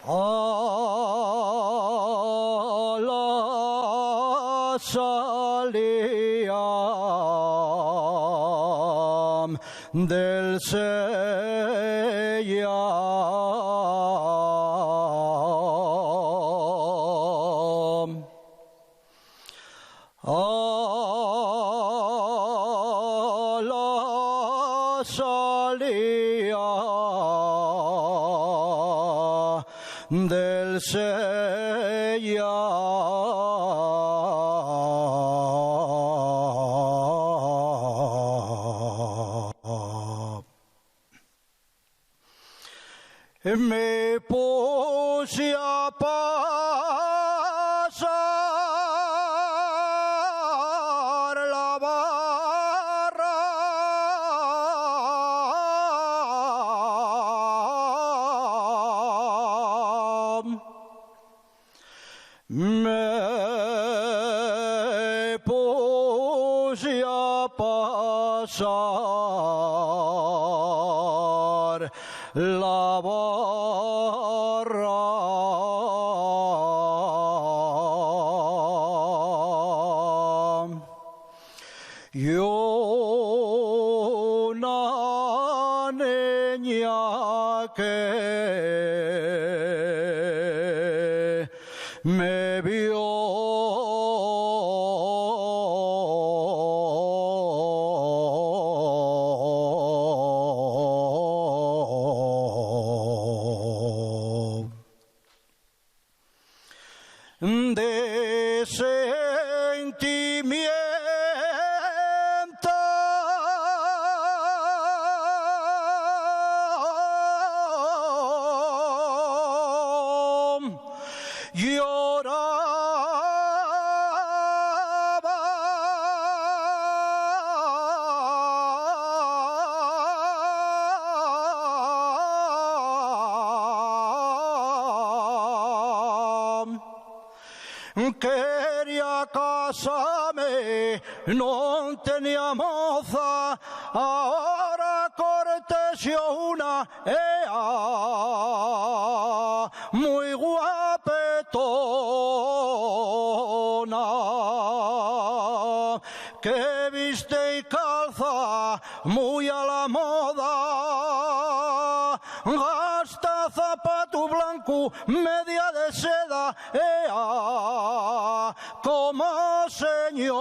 a la salida del Seyam, a la salida del Seyam. Me puse a pasar la barra me puse a pasar la barra. Yo una niña que me vio de sentimiento quería casarme, no tenía moza, ahora cortesio una muy guapetona, que viste y calza muy a la moda, gasta zapato blanco, media de seda, como señora.